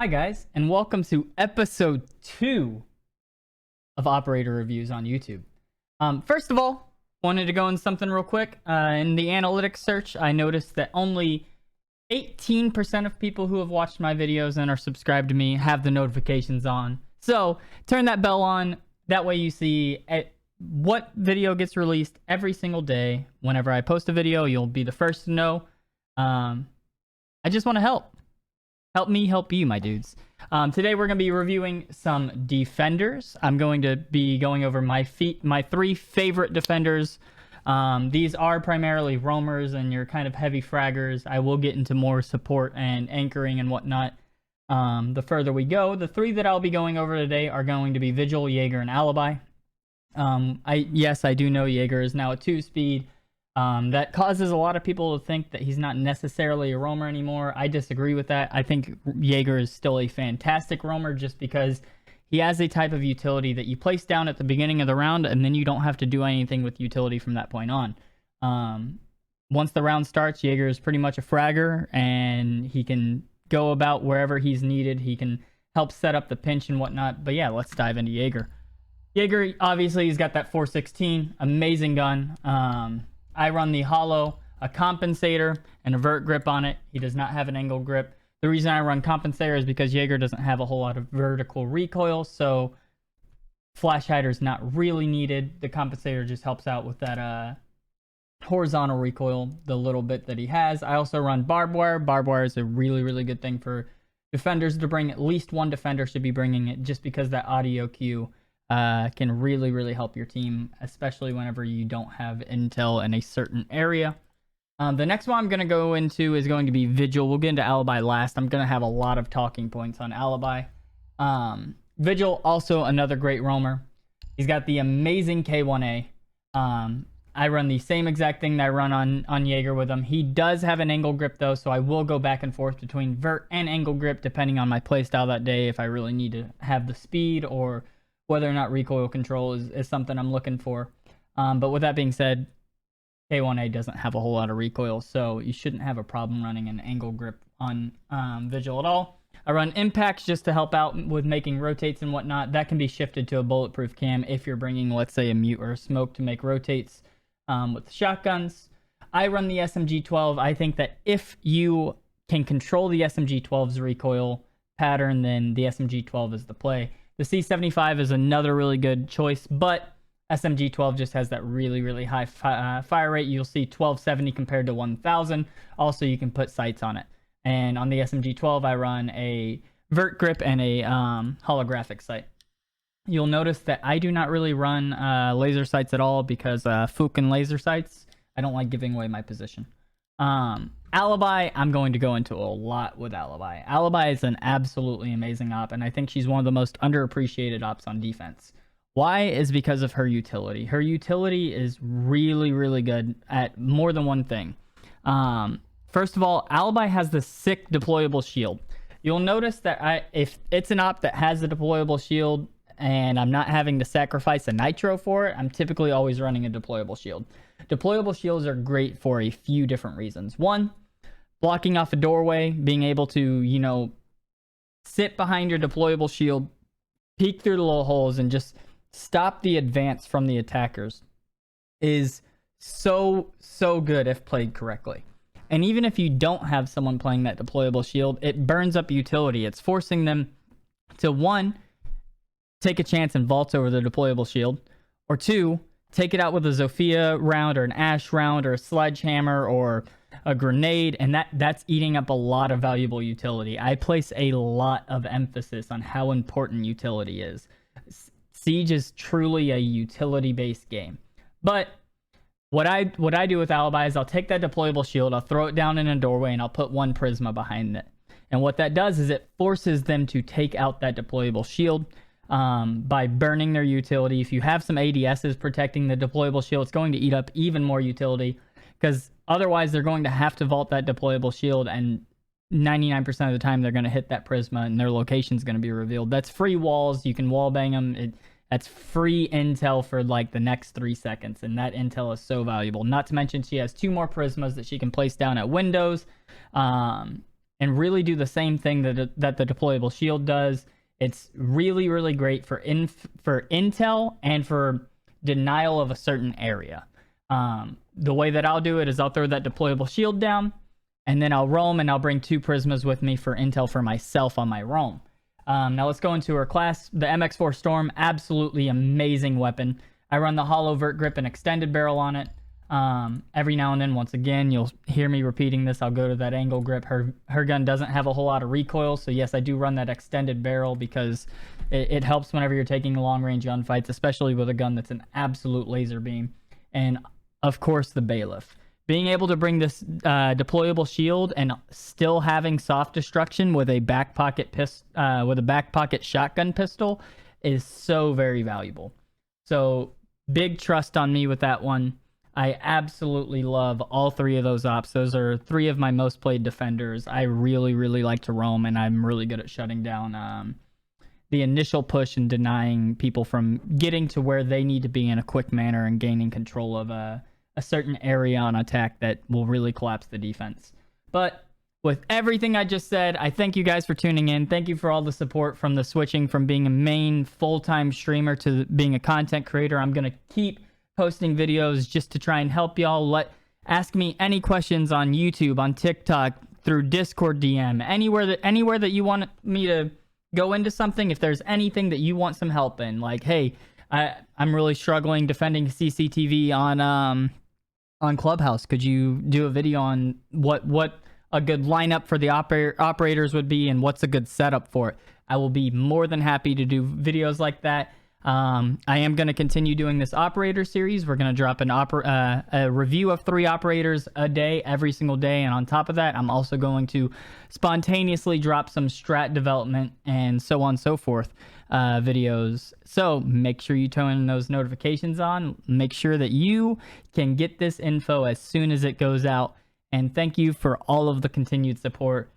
Hi guys, and welcome to episode 2 of Operator Reviews on YouTube. First of all, wanted to go in something real quick. In the analytics search, I noticed that only 18% of people who have watched my videos and are subscribed to me have the notifications on. So, turn that bell on. That way you see what video gets released every single day. Whenever I post a video, you'll be the first to know. I just want to help. Help me help you, my dudes. Today we're going to be reviewing some defenders. I'm going to be going over my 3 favorite defenders. These are primarily roamers and your kind of heavy fraggers. I will get into more support and anchoring and whatnot the further we go. The 3 that I'll be going over today are going to be Vigil, Jager, and Alibi. Yes, I do know Jager is now a 2-speed. That causes a lot of people to think that he's not necessarily a roamer anymore. I disagree with that. I think Jager is still a fantastic roamer just because he has a type of utility that you place down at the beginning of the round and then you don't have to do anything with utility from that point on. Once the round starts, Jager is pretty much a fragger and he can go about wherever he's needed. He can help set up the pinch and whatnot. But yeah, let's dive into Jager. Jager, obviously, he's got that 416, amazing gun. I run the hollow, a compensator, and a vert grip on it. He does not have an angle grip. The reason I run compensator is because Jager doesn't have a whole lot of vertical recoil, so flash hider is not really needed. The compensator just helps out with that horizontal recoil, the little bit that he has. I also run barbed wire. Barbed wire is a really, really good thing for defenders to bring. At least one defender should be bringing it just because that audio cue can really, really help your team, especially whenever you don't have intel in a certain area. The next one I'm going to go into is going to be Vigil. We'll get into Alibi last. I'm going to have a lot of talking points on Alibi. Vigil, also another great roamer. He's got the amazing K1A. I run the same exact thing that I run on Jager with him. He does have an angle grip though, so I will go back and forth between vert and angle grip depending on my playstyle that day, if I really need to have the speed or whether or not recoil control is something I'm looking for. But with that being said, K1A doesn't have a whole lot of recoil, so you shouldn't have a problem running an angle grip on Vigil at all. I run impacts just to help out with making rotates and whatnot. That can be shifted to a bulletproof cam if you're bringing, let's say, a mute or a smoke to make rotates with the shotguns. I run the SMG-12. I think that if you can control the SMG-12's recoil pattern, then the SMG-12 is the play. The C75 is another really good choice, but SMG-12 just has that really, really high fire rate. You'll see 1270 compared to 1000. Also, you can put sights on it. And on the SMG-12, I run a vert grip and a holographic sight. You'll notice that I do not really run laser sights at all because Fukin laser sights, I don't like giving away my position. Alibi, I'm going to go into a lot with Alibi. Alibi is an absolutely amazing op, and I think she's one of the most underappreciated ops on defense. Why? Is because of her utility. Her utility is really, really good at more than one thing. First of all, Alibi has the sick deployable shield. You'll notice that if it's an op that has a deployable shield and I'm not having to sacrifice a nitro for it, I'm typically always running a deployable shield. Deployable shields are great for a few different reasons. One, blocking off a doorway, being able to, sit behind your deployable shield, peek through the little holes, and just stop the advance from the attackers is so, so good if played correctly. And even if you don't have someone playing that deployable shield, it burns up utility. It's forcing them to, 1, take a chance and vault over the deployable shield, or 2, take it out with a Zofia round or an Ash round or a sledgehammer or a grenade, and that's eating up a lot of valuable utility. I place a lot of emphasis on how important utility is. Siege is truly a utility-based game. But what I do with Alibi is I'll take that deployable shield, I'll throw it down in a doorway, and I'll put 1 Prisma behind it. And what that does is it forces them to take out that deployable shield by burning their utility. If you have some ADSs protecting the deployable shield, it's going to eat up even more utility because otherwise they're going to have to vault that deployable shield, and 99% of the time they're going to hit that Prisma and their location is going to be revealed. That's free walls. You can wall bang them. That's free intel for like the next 3 seconds, and that intel is so valuable. Not to mention she has 2 more Prismas that she can place down at windows. and really do the same thing that the deployable shield does. It's really, really great for intel and for denial of a certain area. The way that I'll do it is I'll throw that deployable shield down, and then I'll roam, and I'll bring 2 Prismas with me for intel for myself on my roam. Now let's go into her class. The MX4 Storm, absolutely amazing weapon. I run the hollow vert grip and extended barrel on it. Every now and then, once again, you'll hear me repeating this, I'll go to that angle grip. Her gun doesn't have a whole lot of recoil, so yes, I do run that extended barrel because it helps whenever you're taking long range gunfights, especially with a gun that's an absolute laser beam. And of course, the bailiff. Being able to bring this deployable shield and still having soft destruction with a back pocket shotgun pistol is so very valuable. So big trust on me with that one. I absolutely love all 3 of those ops. Those are 3 of my most played defenders. I really, really like to roam, and I'm really good at shutting down the initial push and denying people from getting to where they need to be in a quick manner and gaining control of a certain area on attack that will really collapse the defense. But with everything I just said, I thank you guys for tuning in. Thank you for all the support from the switching from being a main full-time streamer to being a content creator. I'm going to keep posting videos just to try and help y'all. Ask me any questions on YouTube, on TikTok, through Discord DM, anywhere that you want me to go into something. If there's anything that you want some help in, like, hey, I'm really struggling defending CCTV on Clubhouse. Could you do a video on what a good lineup for the operators would be and what's a good setup for it? I will be more than happy to do videos like that. I am going to continue doing this operator series. We're going to drop a review of 3 operators a day, every single day. And on top of that, I'm also going to spontaneously drop some strat development and so on and so forth videos. So make sure you turn those notifications on. Make sure that you can get this info as soon as it goes out. And thank you for all of the continued support.